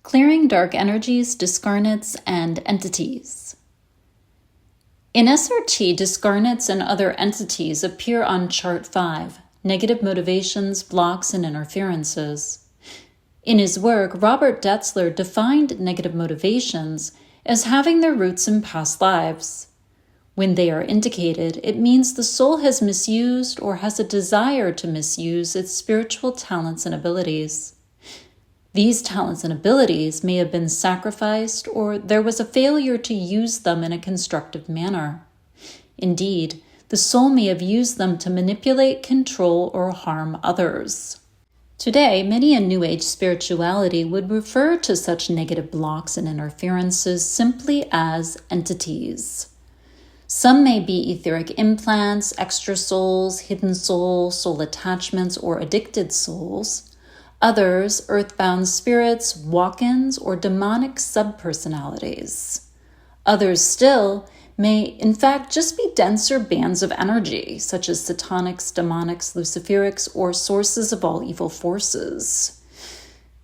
Clearing dark energies, discarnates, and entities. In SRT, discarnates and other entities appear on Chart 5, Negative Motivations, Blocks, and Interferences. In his work, Robert Detzler defined negative motivations as having their roots in past lives. When they are indicated, it means the soul has misused or has a desire to misuse its spiritual talents and abilities. These talents and abilities may have been sacrificed, or there was a failure to use them in a constructive manner. Indeed, the soul may have used them to manipulate, control, or harm others. Today, many in New Age spirituality would refer to such negative blocks and interferences simply as entities. Some may be etheric implants, extra souls, hidden souls, soul attachments, or addicted souls. Others, earthbound spirits, walk-ins, or demonic subpersonalities. Others still may, in fact, just be denser bands of energy, such as satanics, demonics, luciferics, or sources of all evil forces.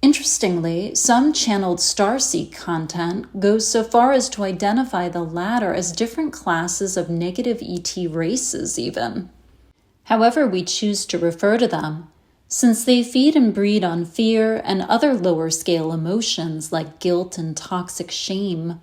Interestingly, some channeled starseed content goes so far as to identify the latter as different classes of negative ET races even. However we choose to refer to them, since they feed and breed on fear and other lower-scale emotions like guilt and toxic shame,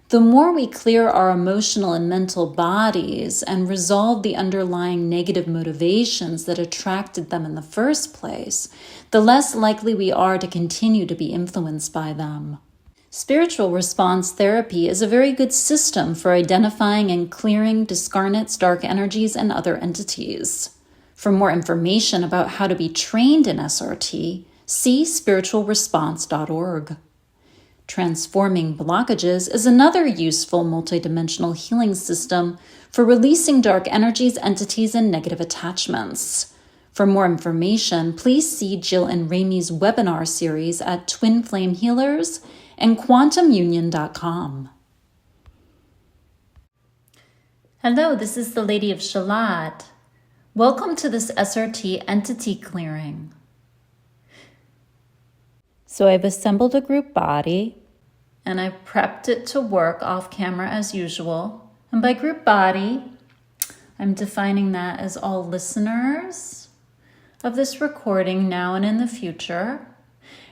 the more we clear our emotional and mental bodies and resolve the underlying negative motivations that attracted them in the first place, the less likely we are to continue to be influenced by them. Spiritual response therapy is a very good system for identifying and clearing discarnates, dark energies, and other entities. For more information about how to be trained in SRT, see spiritualresponse.org. Transforming Blockages is another useful multidimensional healing system for releasing dark energies, entities, and negative attachments. For more information, please see Jill and Remi's webinar series at Twin Flame Healers and QuantumUnion.com. Hello, this is the Lady of Shalott. Welcome to this SRT entity clearing. So I've assembled a group body and I've prepped it to work off camera as usual. And by group body, I'm defining that as all listeners of this recording now and in the future,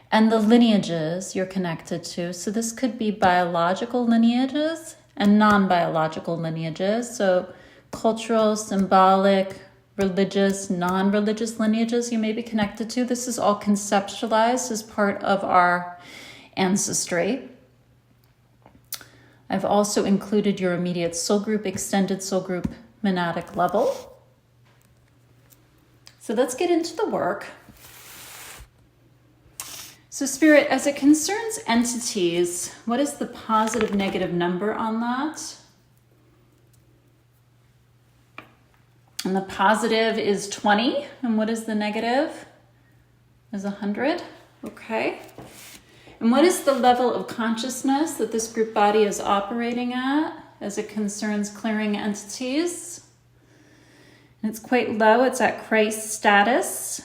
and the lineages you're connected to. So this could be biological lineages and non-biological lineages. So cultural, symbolic, religious, non-religious lineages you may be connected to. This is all conceptualized as part of our ancestry. I've also included your immediate soul group, extended soul group, monadic level. So let's get into the work. So Spirit, as it concerns entities, what is the positive, negative number on that? And the positive is 20. And what is the negative? Is 100. Okay. And what is the level of consciousness that this group body is operating at as it concerns clearing entities? And it's quite low. It's at Christ status,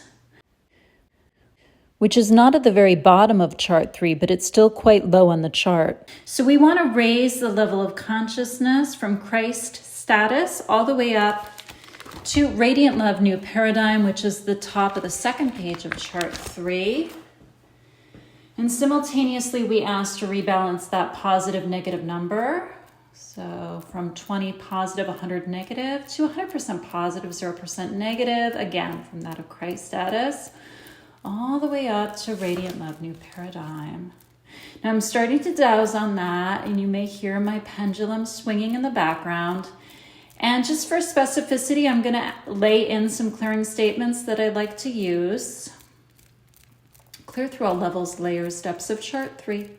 which is not at the very bottom of chart 3, but it's still quite low on the chart. So we want to raise the level of consciousness from Christ status all the way up to Radiant Love New Paradigm, which is the top of the second page of chart 3. And simultaneously, we ask to rebalance that positive negative number. So from 20 positive, 100 negative, to 100% positive, 0% negative, again, from that of Christ status, all the way up to Radiant Love New Paradigm. Now I'm starting to douse on that, and you may hear my pendulum swinging in the background. And just for specificity, I'm going to lay in some clearing statements that I like to use. Clear through all levels, layers, depths of chart 3.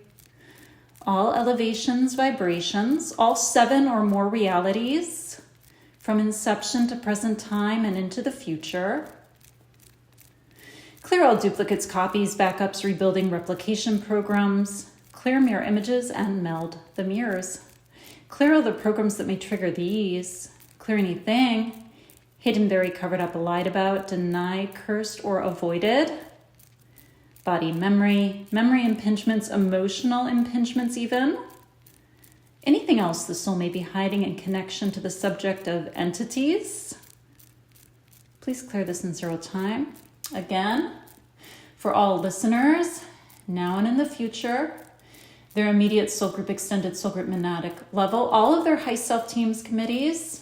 All elevations, vibrations, all 7 or more realities, from inception to present time and into the future. Clear all duplicates, copies, backups, rebuilding, replication programs. Clear mirror images and meld the mirrors. Clear all the programs that may trigger these. Clear anything hidden, buried, covered up, lied about, denied, cursed, or avoided. body memory, memory impingements, emotional impingements even. Anything else the soul may be hiding in connection to the subject of entities. Please clear this in 0 time. Again, for all listeners, now and in the future, their immediate soul group, extended soul group, monadic level, all of their high self teams, committees,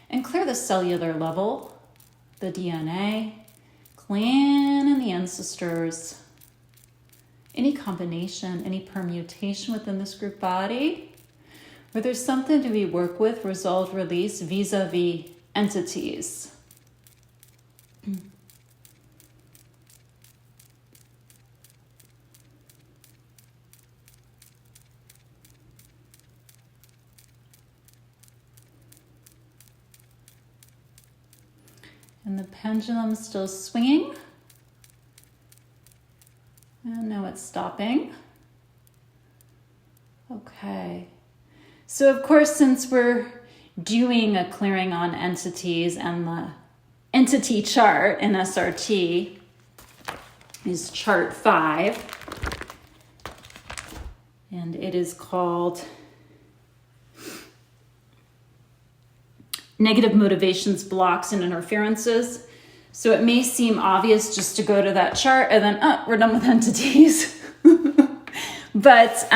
and clear the cellular level, the DNA, clan, and the ancestors. Any combination, any permutation within this group body, where there's something to be worked with, resolved, released vis-a-vis entities. And the pendulum still swinging. And now it's stopping. Okay. So of course, since we're doing a clearing on entities and the entity chart in SRT is chart 5. And it is called Negative Motivations, Blocks, and Interferences. So it may seem obvious just to go to that chart and then, we're done with entities. But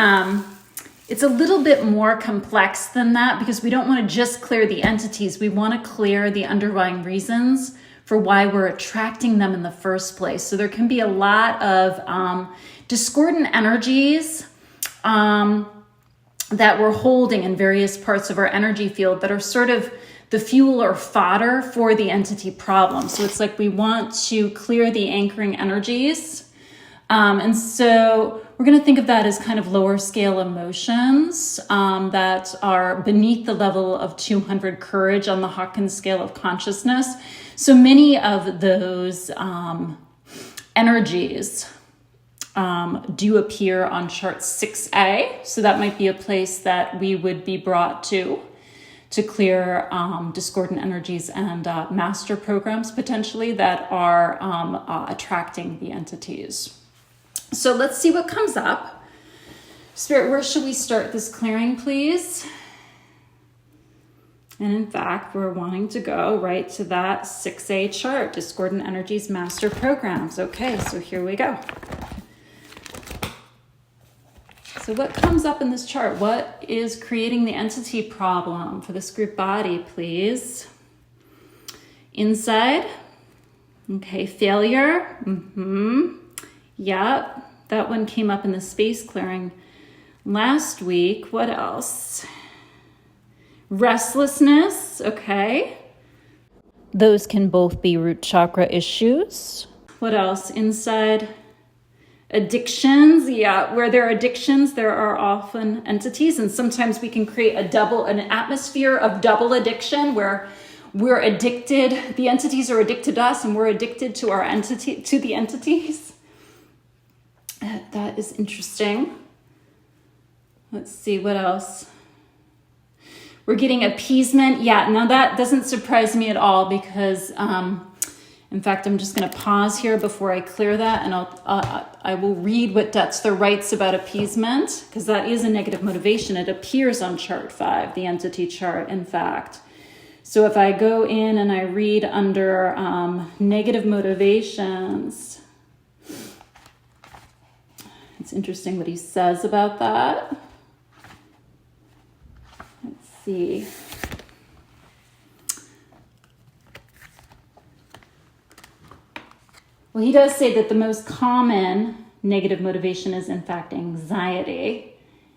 it's a little bit more complex than that, because we don't want to just clear the entities. We want to clear the underlying reasons for why we're attracting them in the first place. So there can be a lot of discordant energies that we're holding in various parts of our energy field that are sort of the fuel or fodder for the entity problem. So it's like we want to clear the anchoring energies. And so we're going to think of that as kind of lower scale emotions that are beneath the level of 200 courage on the Hawkins scale of consciousness. So many of those energies do appear on chart 6A. So that might be a place that we would be brought to clear discordant energies and master programs potentially that are attracting the entities. So let's see what comes up. Spirit, where should we start this clearing, please? And in fact, we're wanting to go right to that 6A chart, discordant energies, master programs. Okay, so here we go. So what comes up in this chart? What is creating the entity problem for this group body, please? Inside. Okay, failure. Yep, that one came up in the space clearing last week. What else? Restlessness. Okay. Those can both be root chakra issues. What else? Inside. Addictions, yeah, where there are addictions, there are often entities, and sometimes we can create an atmosphere of double addiction where we're addicted, the entities are addicted to us, and we're addicted to the entities. That is interesting. Let's see, what else? We're getting appeasement. Yeah, now that doesn't surprise me at all, because in fact, I'm just going to pause here before I clear that, and I will read what Detzler writes about appeasement, because that is a negative motivation. It appears on chart 5, the entity chart, in fact. So if I go in and I read under negative motivations, it's interesting what he says about that. Let's see. Well, he does say that the most common negative motivation is, in fact, anxiety.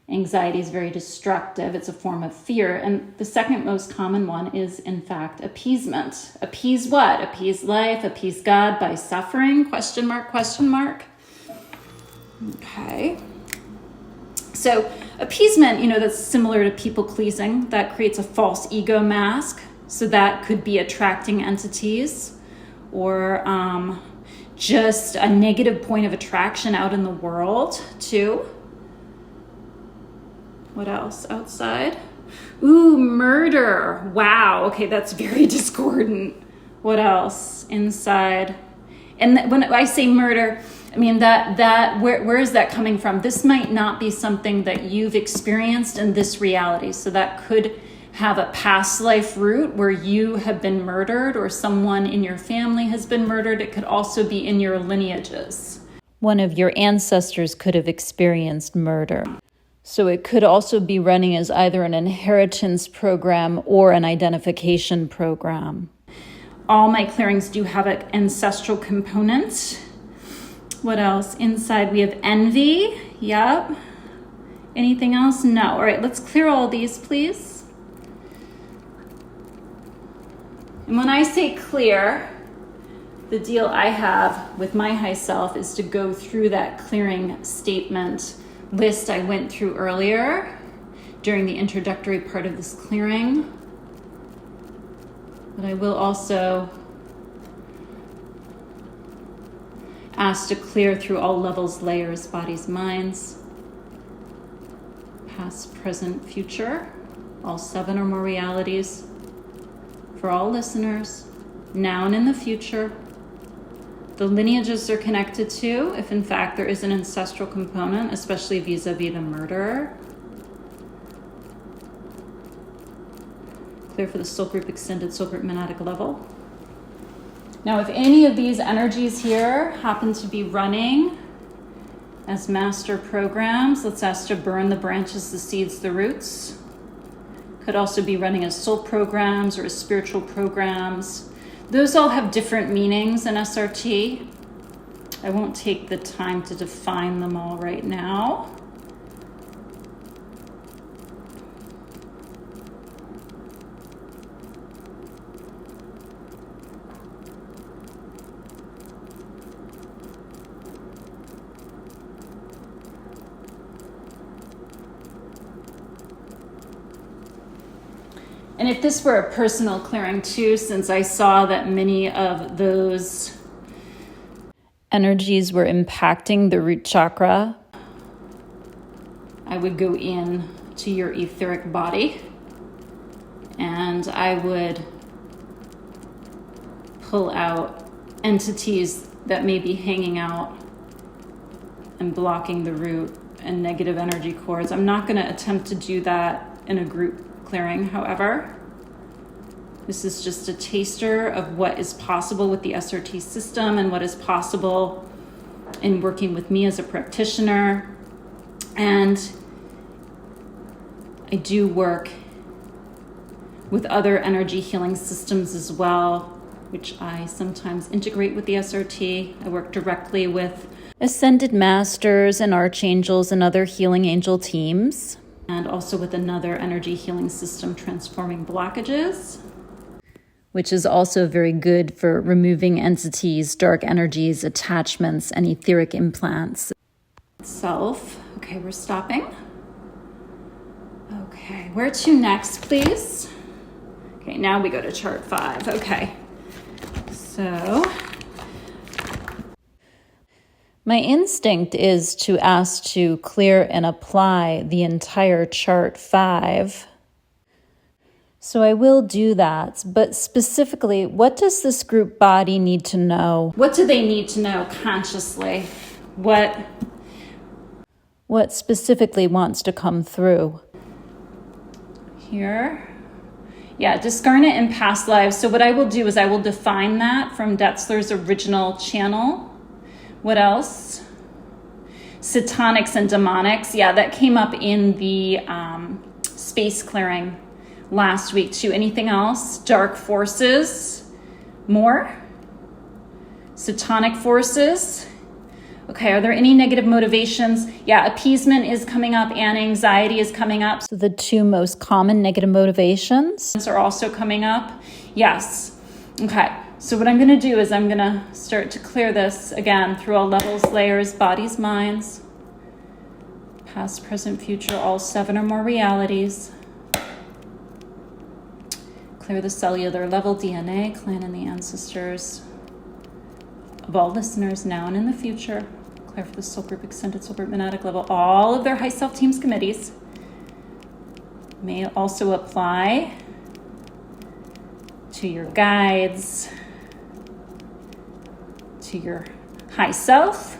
Anxiety is very destructive. It's a form of fear. And the second most common one is, in fact, appeasement. Appease what? Appease life, appease God by suffering? Question mark, question mark. Okay. So appeasement, that's similar to people pleasing. That creates a false ego mask. So that could be attracting entities, or just a negative point of attraction out in the world too. What else outside? Ooh, murder. Wow. Okay, that's very discordant. What else inside? And when I say murder, I mean, where is that coming from? This might not be something that you've experienced in this reality. So that could have a past life root where you have been murdered or someone in your family has been murdered. It could also be in your lineages. One of your ancestors could have experienced murder. So it could also be running as either an inheritance program or an identification program. All my clearings do have an ancestral component. What else? Inside we have envy. Yep. Anything else? No. All right, let's clear all these, please. And when I say clear, the deal I have with my high self is to go through that clearing statement list I went through earlier during the introductory part of this clearing. But I will also ask to clear through all levels, layers, bodies, minds, past, present, future, all 7 or more realities for all listeners, now and in the future. The lineages are connected to, if in fact there is an ancestral component, especially vis-a-vis the murderer. Clear for the soul group extended, soul group monadic level. Now, if any of these energies here happen to be running as master programs, let's ask to burn the branches, the seeds, the roots. Could also be running as soul programs or as spiritual programs. Those all have different meanings in SRT. I won't take the time to define them all right now. And if this were a personal clearing too, since I saw that many of those energies were impacting the root chakra, I would go in to your etheric body and I would pull out entities that may be hanging out and blocking the root and negative energy cords. I'm not going to attempt to do that in a group clearing, however. This is just a taster of what is possible with the SRT system and what is possible in working with me as a practitioner. And I do work with other energy healing systems as well, which I sometimes integrate with the SRT. I work directly with ascended masters and archangels and other healing angel teams, and also with another energy healing system, Transforming Blockages, which is also very good for removing entities, dark energies, attachments, and etheric implants. Okay, we're stopping. Okay, where to next, please? Okay, now we go to chart 5. Okay, so my instinct is to ask to clear and apply the entire chart 5. So I will do that. But specifically, what does this group body need to know? What do they need to know consciously? What specifically wants to come through? Here. Yeah, discarnate in past lives. So what I will do is I will define that from Detzler's original channel. What else? Satanics and demonics. Yeah, that came up in the space clearing last week too. Anything else? Dark forces. More? Satanic forces. Okay, are there any negative motivations? Yeah, appeasement is coming up and anxiety is coming up. So the 2 most common negative motivations are also coming up. Yes. Okay. So what I'm going to do is I'm going to start to clear this again through all levels, layers, bodies, minds, past, present, future, all 7 or more realities. Clear the cellular level, DNA, clan, and the ancestors of all listeners now and in the future. Clear for the soul group, extended soul group, monadic level, all of their high self teams, committees. May also apply to your guides, to your high self,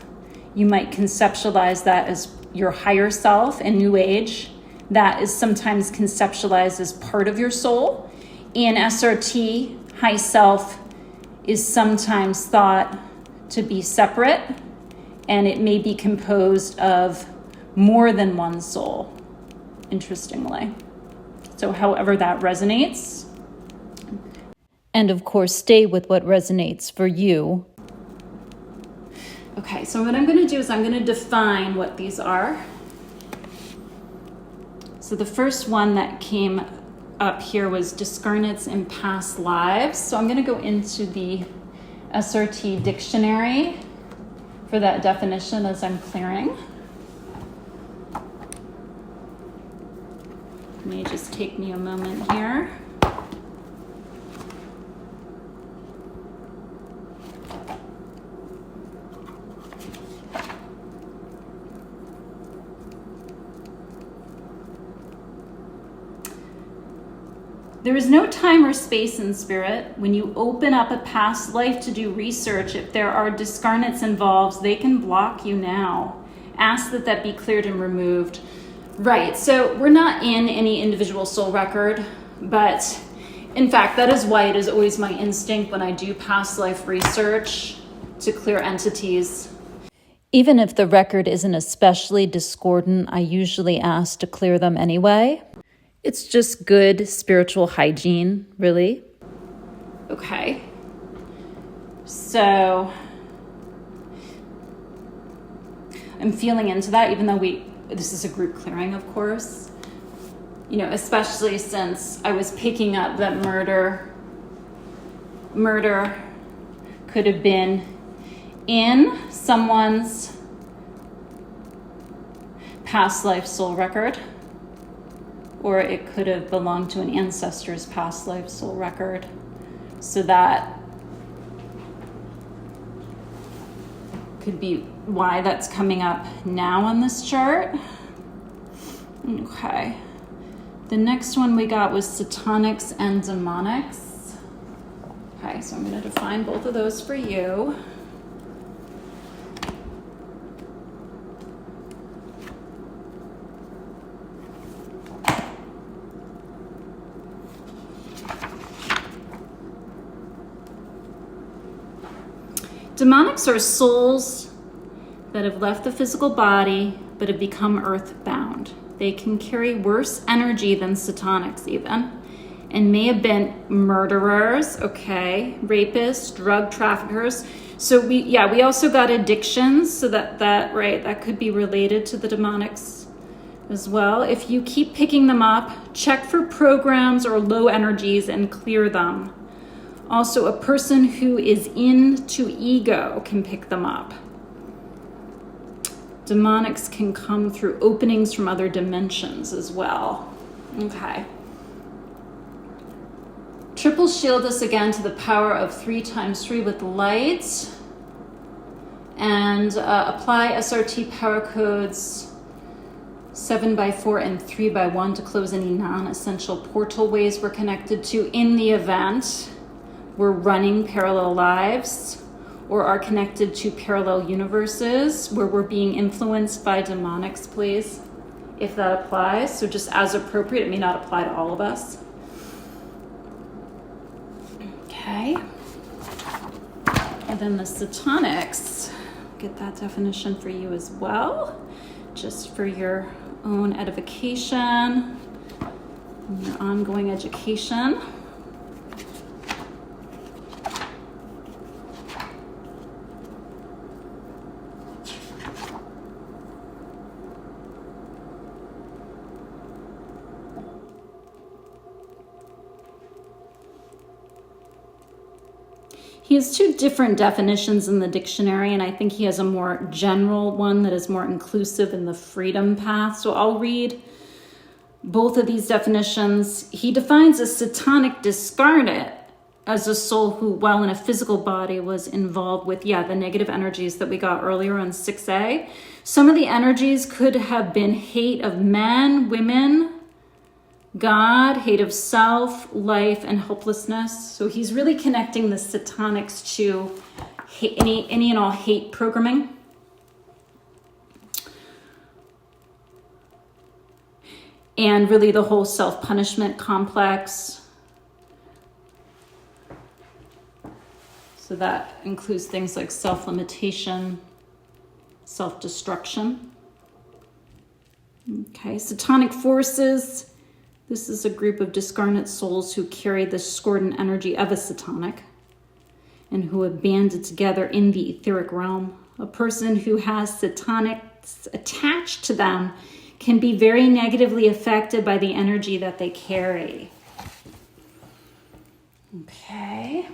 You might conceptualize that as your higher self in New Age. That is sometimes conceptualized as part of your soul. In SRT, high self is sometimes thought to be separate, and it may be composed of more than one soul, interestingly. So however that resonates. And of course, stay with what resonates for you. Okay, so what I'm going to do is I'm going to define what these are. So the first one that came up here was Discarnates in past lives. So I'm going to go into the SRT dictionary for that definition as I'm clearing. It may just take me a moment here. There is no time or space in spirit. When you open up a past life to do research, if there are discarnates involved, they can block you now. Ask that that be cleared and removed. Right, so we're not in any individual soul record, but in fact, that is why it is always my instinct when I do past life research to clear entities. Even if the record isn't especially discordant, I usually ask to clear them anyway. It's just good spiritual hygiene, really. Okay. So I'm feeling into that, even though this is a group clearing, of course. You know, especially since I was picking up that murder could have been in someone's past life soul record. Or it could have belonged to an ancestor's past life soul record. So that could be why that's coming up now on this chart. Okay. The next one we got was satanics and demonics. Okay, so I'm going to define both of those for you. Demonics are souls that have left the physical body but have become earthbound. They can carry worse energy than satanics even, and may have been murderers, okay, rapists, drug traffickers. So we also got addictions, so that could be related to the demonics as well. If you keep picking them up, check for programs or low energies and clear them. Also, a person who is into ego can pick them up. Demonics can come through openings from other dimensions as well. Okay. Triple shield us again to the power of 3 times 3 with light. And apply SRT power codes 7x4 and 3x1 to close any non-essential portal ways we're connected to in the event we're running parallel lives or are connected to parallel universes where we're being influenced by demonics, please, if that applies. So just as appropriate, it may not apply to all of us. Okay. And then the satanics, get that definition for you as well, just for your own edification and your ongoing education. He has 2 different definitions in the dictionary, and I think he has a more general one that is more inclusive in the freedom path. So I'll read both of these definitions. He defines a satanic discarnate as a soul who, while in a physical body, was involved with, the negative energies that we got earlier on 6A. Some of the energies could have been hate of men, women, God, hate of self, life, and hopelessness. So he's really connecting the satanics to any and all hate programming. and really the whole self-punishment complex. So that includes things like self-limitation, self-destruction. Okay, Satanic forces. This is a group of discarnate souls who carry the discordant energy of a Satanic and who have banded together in the etheric realm. A person who has Satanics attached to them can be very negatively affected by the energy that they carry. Okay.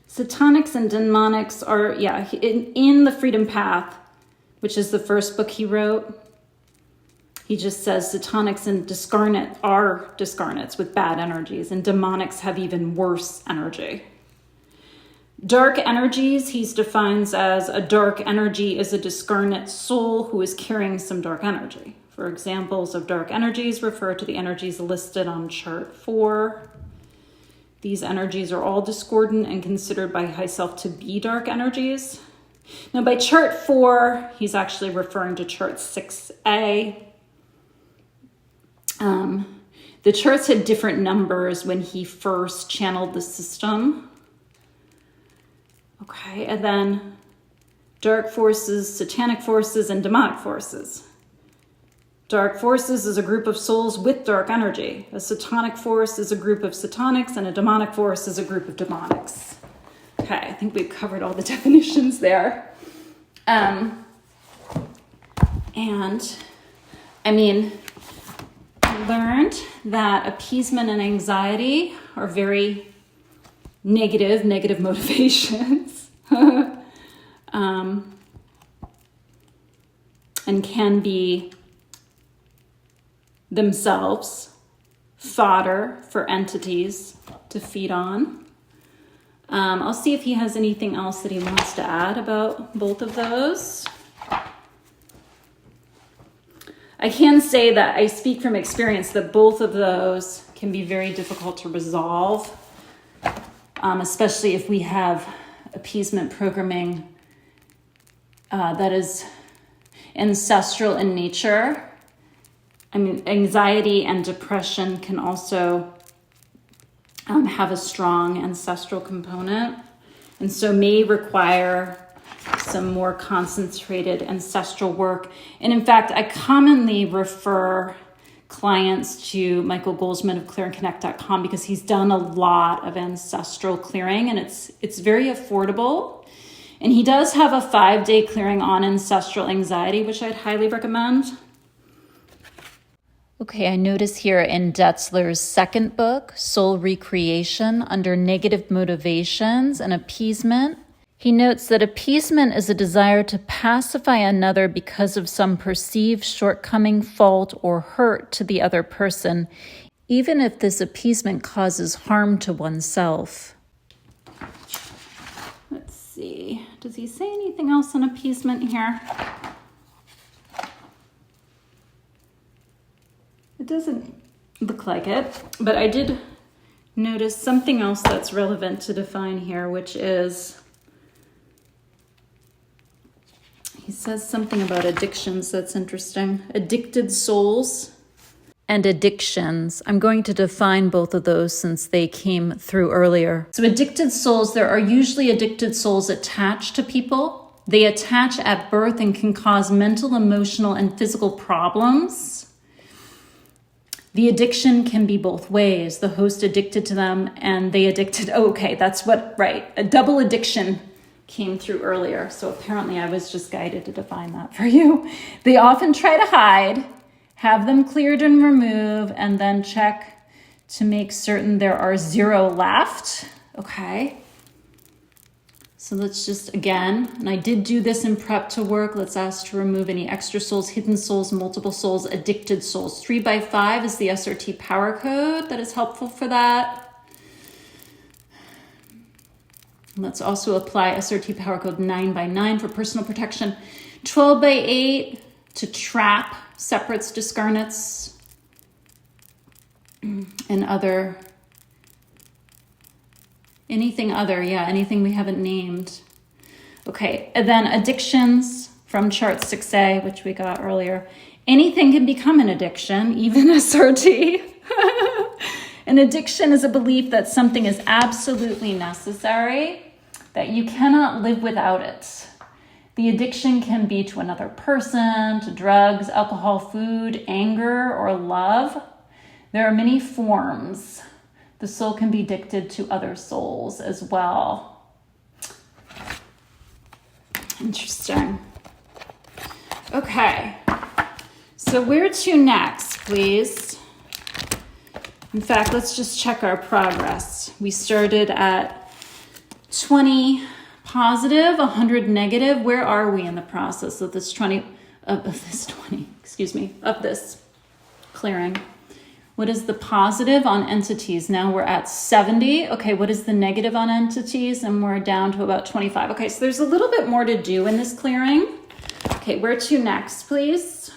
Satanics and demonics are, in the Freedom Path, which is the first book he wrote, he just says Satanics and discarnate are discarnates with bad energies, and demonics have even worse energy. Dark energies, he defines as a dark energy is a discarnate soul who is carrying some dark energy. For examples of dark energies, refer to the energies listed on chart 4. These energies are all discordant and considered by high self to be dark energies. Now by chart 4, he's actually referring to chart 6A. The charts had different numbers when he first channeled the system. Okay, and then dark forces, satanic forces, and demonic forces. Dark forces is a group of souls with dark energy. A satanic force is a group of satanics, and a demonic force is a group of demonics. Okay, I think we've covered all the definitions there. I learned that appeasement and anxiety are very negative motivations. And can be themselves fodder for entities to feed on. I'll see if he has anything else that he wants to add about both of those. I can say that I speak from experience that both of those can be very difficult to resolve, especially if we have appeasement programming that is ancestral in nature. I mean, anxiety and depression can also have a strong ancestral component, and so may require some more concentrated ancestral work. And in fact, I commonly refer clients to Michael Goldsman of clearandconnect.com because he's done a lot of ancestral clearing, and it's very affordable. And he does have a 5-day clearing on ancestral anxiety, which I'd highly recommend. Okay, I notice here in Detzler's second book, Soul Recreation, under negative motivations and appeasement, he notes that appeasement is a desire to pacify another because of some perceived shortcoming, fault, or hurt to the other person, even if this appeasement causes harm to oneself. Let's see. Does he say anything else on appeasement here? It doesn't look like it, but I did notice something else that's relevant to define here, which is, he says something about addictions that's interesting. Addicted souls. And addictions. I'm going to define both of those since they came through earlier. So addicted souls, there are usually addicted souls attached to people. They attach at birth and can cause mental, emotional, and physical problems. The addiction can be both ways. The host addicted to them and they addicted. Oh, okay, that's what, right. A double addiction came through earlier. So apparently I was just guided to define that for you. They often try to hide, have them cleared and remove, and then check to make certain there are 0 left. Okay. So let's just, again, and I did do this in prep to work. Let's ask to remove any extra souls, hidden souls, multiple souls, addicted souls. 3x5 is the SRT power code that is helpful for that. Let's also apply SRT power code 9x9 for personal protection. 12x8 to trap separates, discarnates, and other Anything other, yeah, anything we haven't named. Okay, and then addictions from chart 6A, which we got earlier. Anything can become an addiction, even SRT. An addiction is a belief that something is absolutely necessary, that you cannot live without it. The addiction can be to another person, to drugs, alcohol, food, anger, or love. There are many forms. The soul can be addicted to other souls as well. Interesting. Okay. So where to next, please? In fact, let's just check our progress. We started at 20 positive, 100 negative. Where are we in the process of this of this clearing? What is the positive on entities? Now we're at 70. Okay, what is the negative on entities? And we're down to about 25. Okay, so there's a little bit more to do in this clearing. Okay, where to next, please?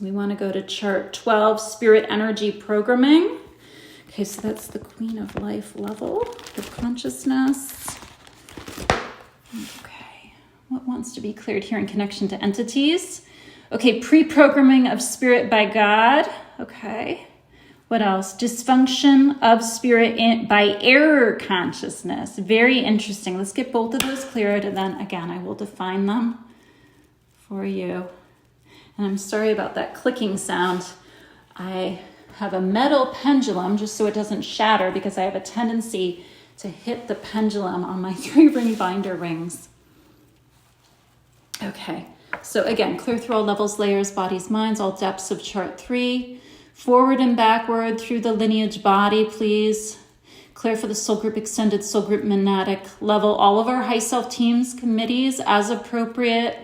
We want to go to chart 12, Spirit Energy Programming. Okay, so that's the Queen of Life level of consciousness. Okay, what wants to be cleared here in connection to entities? Okay, pre-programming of spirit by God. Okay, what else? Dysfunction of spirit by error consciousness. Very interesting. Let's get both of those cleared, and then again, I will define them for you. And I'm sorry about that clicking sound. I have a metal pendulum just so it doesn't shatter, because I have a tendency to hit the pendulum on my 3-ring binder rings. Okay, so again, clear through all levels, layers, bodies, minds, all depths of chart 3. Forward and backward through the lineage body, please. Clear for the soul group, extended soul group, monadic level. All of our high self teams, committees, as appropriate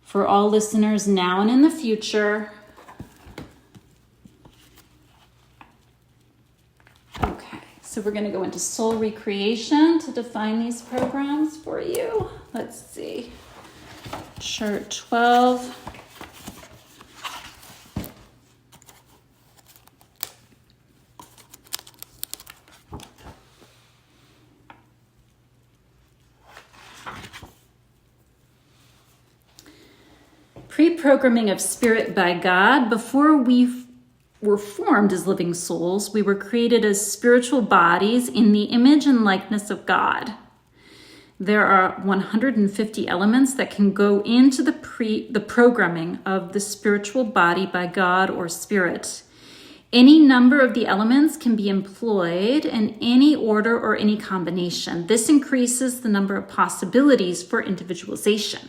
for all listeners now and in the future. Okay, so we're going to go into soul recreation to define these programs for you. Let's see. Chart 12. Pre-programming of spirit by God. Before we were formed as living souls, we were created as spiritual bodies in the image and likeness of God. There are 150 elements that can go into the programming of the spiritual body by God or spirit. Any number of the elements can be employed in any order or any combination. This increases the number of possibilities for individualization.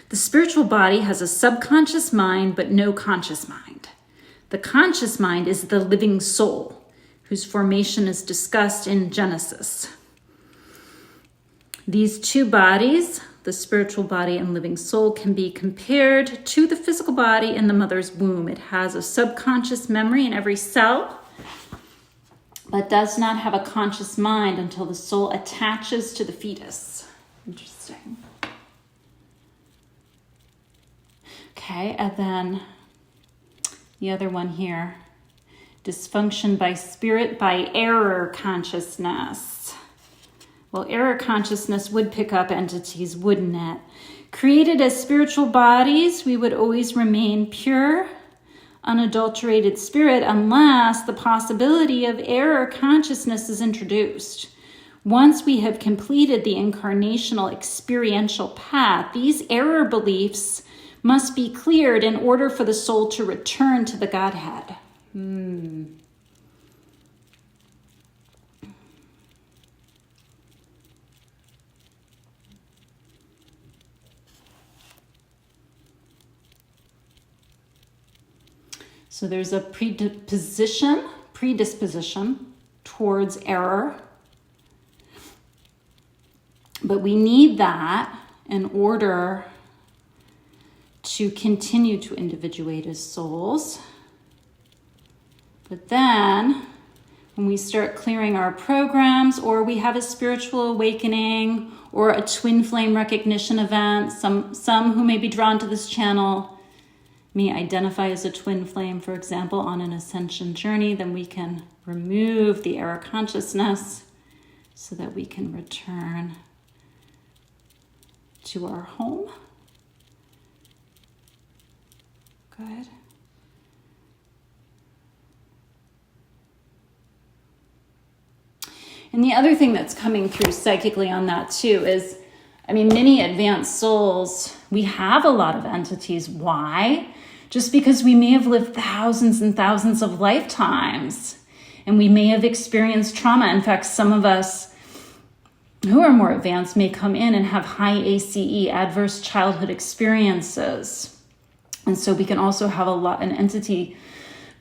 The spiritual body has a subconscious mind, but no conscious mind. The conscious mind is the living soul, whose formation is discussed in Genesis. These two bodies, the spiritual body and living soul, can be compared to the physical body in the mother's womb. It has a subconscious memory in every cell, but does not have a conscious mind until the soul attaches to the fetus. Interesting. Okay, and then the other one here, dysfunction by spirit by error consciousness. Well, error consciousness would pick up entities, wouldn't it? Created as spiritual bodies, we would always remain pure, unadulterated spirit unless the possibility of error consciousness is introduced. Once we have completed the incarnational experiential path, these error beliefs must be cleared in order for the soul to return to the Godhead. So there's a predisposition towards error. But we need that in order to continue to individuate as souls. But then, when we start clearing our programs, or we have a spiritual awakening, or a twin flame recognition event, some who may be drawn to this channel may identify as a twin flame, for example, on an ascension journey, then we can remove the error consciousness so that we can return to our home. Good. And the other thing that's coming through psychically on that too is, many advanced souls, we have a lot of entities. Why? Just because we may have lived thousands and thousands of lifetimes, and we may have experienced trauma. In fact, some of us who are more advanced may come in and have high ACE, adverse childhood experiences. And so we can also have an entity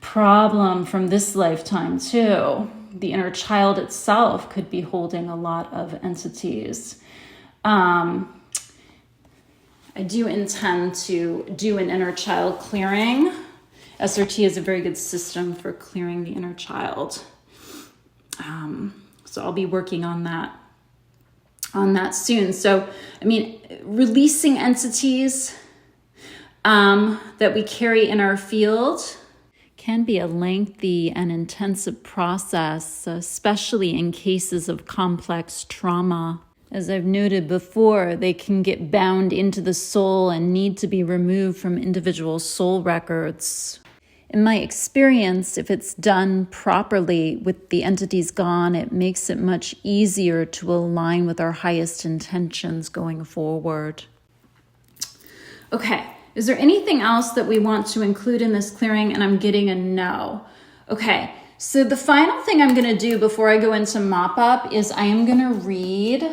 problem from this lifetime too. The inner child itself could be holding a lot of entities. I do intend to do an inner child clearing. SRT is a very good system for clearing the inner child. So I'll be working on that soon. So, releasing entities that we carry in our field can be a lengthy and intensive process, especially in cases of complex trauma. As I've noted before, they can get bound into the soul and need to be removed from individual soul records. In my experience, if it's done properly with the entities gone, it makes it much easier to align with our highest intentions going forward. Okay, is there anything else that we want to include in this clearing? And I'm getting a no. Okay, so the final thing I'm going to do before I go into mop-up is I am going to read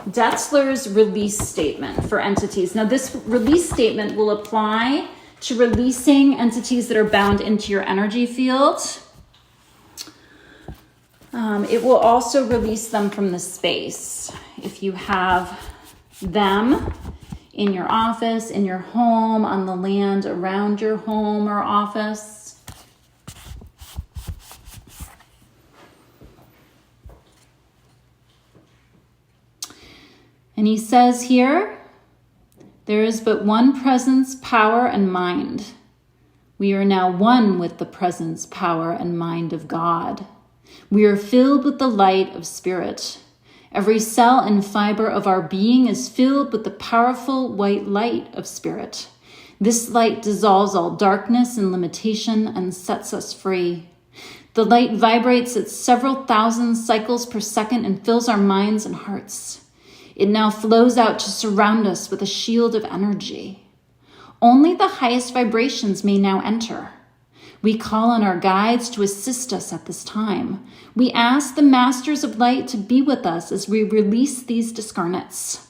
Detzler's release statement for entities. Now, this release statement will apply to releasing entities that are bound into your energy field. It will also release them from the space. If you have them in your office, in your home, on the land around your home or office. And he says here, there is but one presence, power, and mind. We are now one with the presence, power, and mind of God. We are filled with the light of spirit. Every cell and fiber of our being is filled with the powerful white light of spirit. This light dissolves all darkness and limitation and sets us free. The light vibrates at several thousand cycles per second and fills our minds and hearts. It now flows out to surround us with a shield of energy. Only the highest vibrations may now enter. We call on our guides to assist us at this time. We ask the masters of light to be with us as we release these discarnates.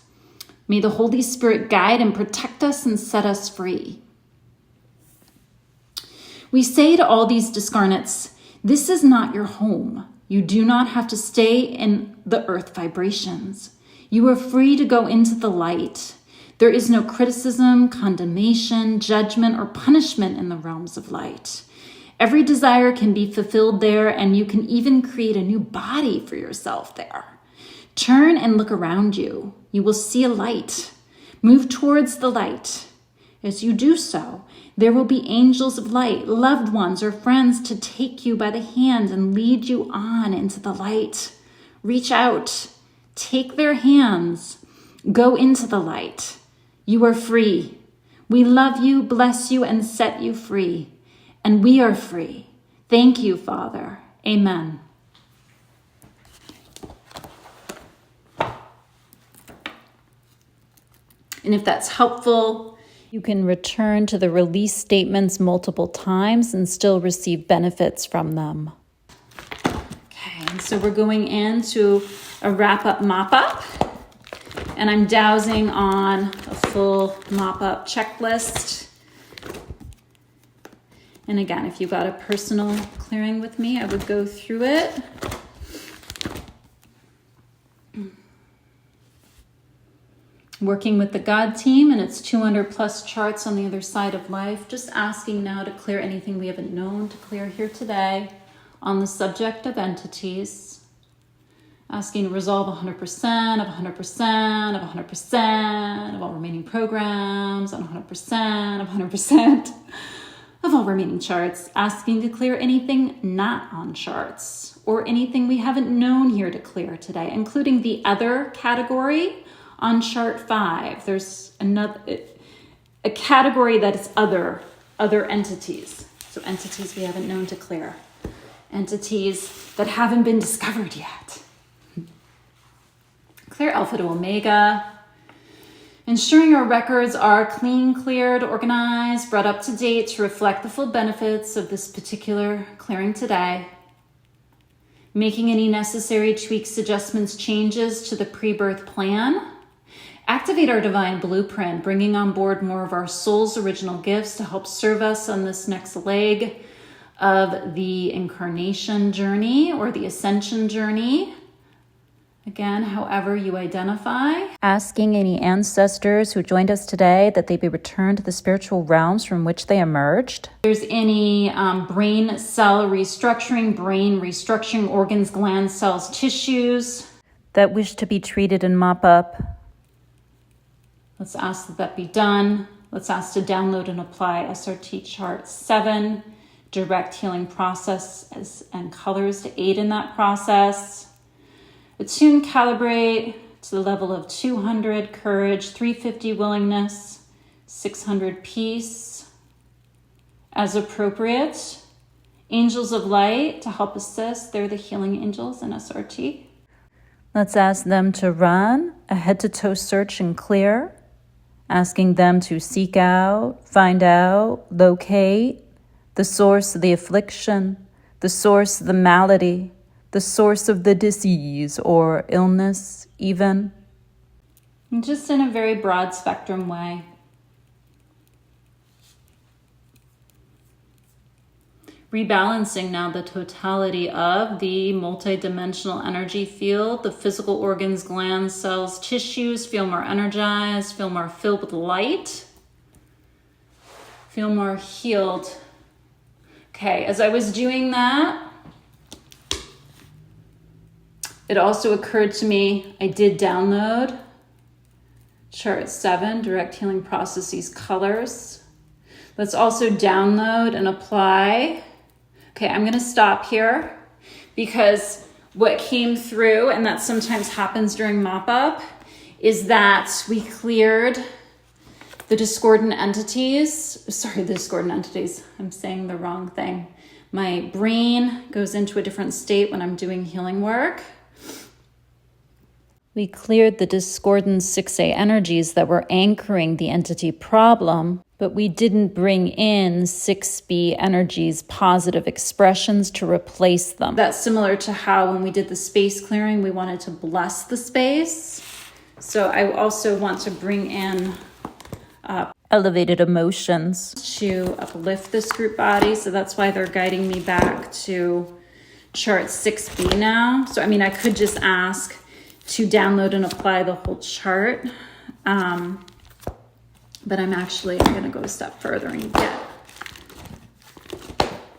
May the Holy Spirit guide and protect us and set us free. We say to all these discarnates, this is not your home. You do not have to stay in the earth vibrations. You are free to go into the light. There is no criticism, condemnation, judgment, or punishment in the realms of light. Every desire can be fulfilled there, and you can even create a new body for yourself there. Turn and look around you. You will see a light. Move towards the light. As you do so, there will be angels of light, loved ones or friends to take you by the hand and lead you on into the light. Reach out. Take their hands. Go into the light. You are free. We love you, bless you, and set you free. And we are free. Thank you, Father. Amen. And if that's helpful, you can return to the release statements multiple times and still receive benefits from them. Okay, and so we're going into a wrap-up mop-up. And I'm dowsing on a full mop-up checklist. And again, if you got a personal clearing with me, I would go through it. Working with the God team, and it's 200 plus charts on the other side of life. Just asking now to clear anything we haven't known to clear here today on the subject of entities. Asking to resolve 100% of 100% of 100% of all remaining programs, on 100% of 100% of all remaining charts. Asking to clear anything not on charts or anything we haven't known here to clear today, including the other category on chart 5. There's a category that is other entities. So entities we haven't known to clear. Entities that haven't been discovered yet. Clear Alpha to Omega. Ensuring our records are clean, cleared, organized, brought up to date to reflect the full benefits of this particular clearing today. Making any necessary tweaks, adjustments, changes to the pre-birth plan. Activate our divine blueprint, bringing on board more of our soul's original gifts to help serve us on this next leg of the incarnation journey or the ascension journey. Again, however you identify. Asking any ancestors who joined us today that they be returned to the spiritual realms from which they emerged. If there's any brain cell restructuring, organs, glands, cells, tissues that wish to be treated and mop up. Let's ask that that be done. Let's ask to download and apply SRT chart 7, direct healing process and colors to aid in that process. Attune, calibrate to the level of 200 courage, 350 willingness, 600 peace as appropriate. Angels of light to help assist. They're the healing angels in SRT. Let's ask them to run a head-to-toe search and clear, asking them to seek out, find out, locate the source of the affliction, the source of the malady, the source of the disease or illness even. And just in a very broad spectrum way. Rebalancing now the totality of the multidimensional energy field, the physical organs, glands, cells, tissues, feel more energized, feel more filled with light, feel more healed. Okay, as I was doing that, it also occurred to me, I did download chart 7, direct healing processes, colors. Let's also download and apply. Okay, I'm going to stop here because what came through, and that sometimes happens during mop-up, is that we cleared the discordant entities. I'm saying the wrong thing. My brain goes into a different state when I'm doing healing work. We cleared the discordant 6A energies that were anchoring the entity problem, but we didn't bring in 6B energies, positive expressions to replace them. That's similar to how when we did the space clearing, we wanted to bless the space. So I also want to bring in elevated emotions to uplift this group body. So that's why they're guiding me back to chart 6B now. So, I could just ask to download and apply the whole chart. But I'm going to go a step further and get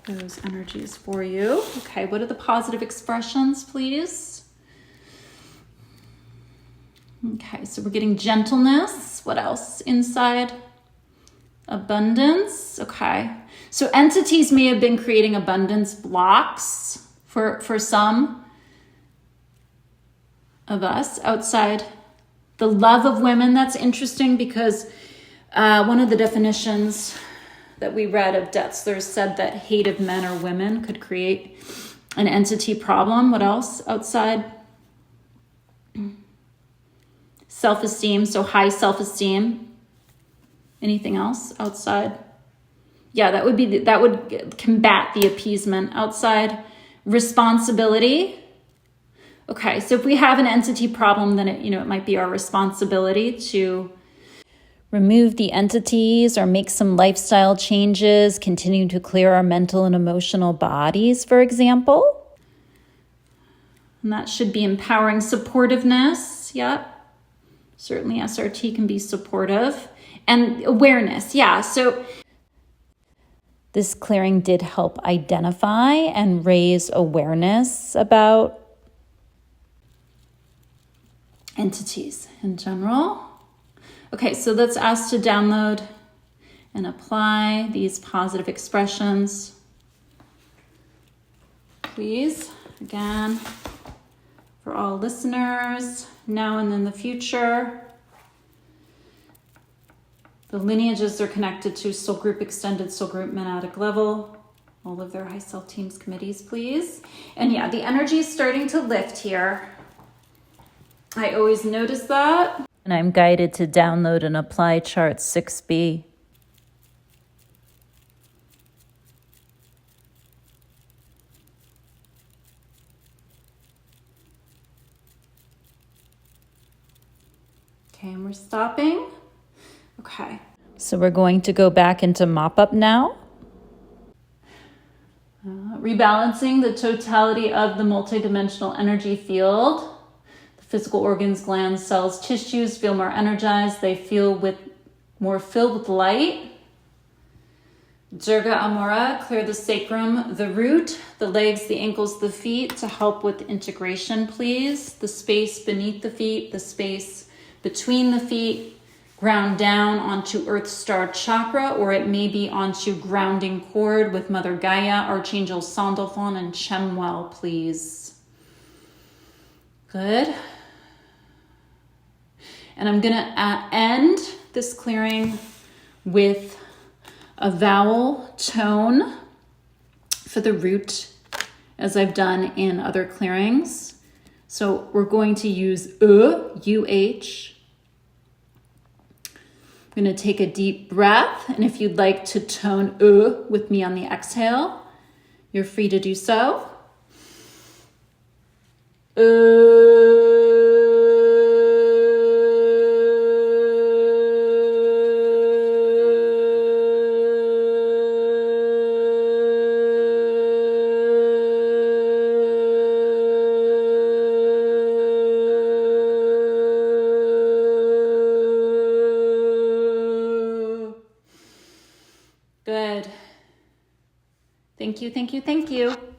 those energies for you. Okay, what are the positive expressions, please? Okay, so we're getting gentleness. What else inside? Abundance. Okay, so entities may have been creating abundance blocks for some of us outside the love of women. That's interesting because one of the definitions that we read of Detzler said that hate of men or women could create an entity problem. What else outside? Self-esteem, so high self-esteem. Anything else outside? Yeah, that would combat the appeasement outside. Responsibility. Okay, so if we have an entity problem, then it might be our responsibility to remove the entities or make some lifestyle changes, continue to clear our mental and emotional bodies, for example. And that should be empowering supportiveness. Yep. Certainly SRT can be supportive. And awareness. Yeah, so this clearing did help identify and raise awareness about entities in general. Okay, so let's ask to download and apply these positive expressions. Please, again, for all listeners, now and in the future. The lineages are connected to soul group, extended soul group, monadic level. All of their high self teams, committees, please. And yeah, the energy is starting to lift here. I always notice that. And I'm guided to download and apply chart 6B. Okay, and we're stopping. Okay. So we're going to go back into mop-up now. Rebalancing the totality of the multidimensional energy field. The physical organs, glands, cells, tissues feel more energized. They feel more filled with light. Durga Amora, clear the sacrum, the root, the legs, the ankles, the feet to help with integration, please. The space beneath the feet, the space between the feet. Ground down onto Earth Star Chakra, or it may be onto grounding cord with Mother Gaia, Archangel Sandalphon, and Chemwell, please. Good. And I'm going to end this clearing with a vowel tone for the root, as I've done in other clearings. So we're going to use UH. I'm going to take a deep breath, and if you'd like to tone with me on the exhale, you're free to do so. Good. Thank you, thank you, thank you.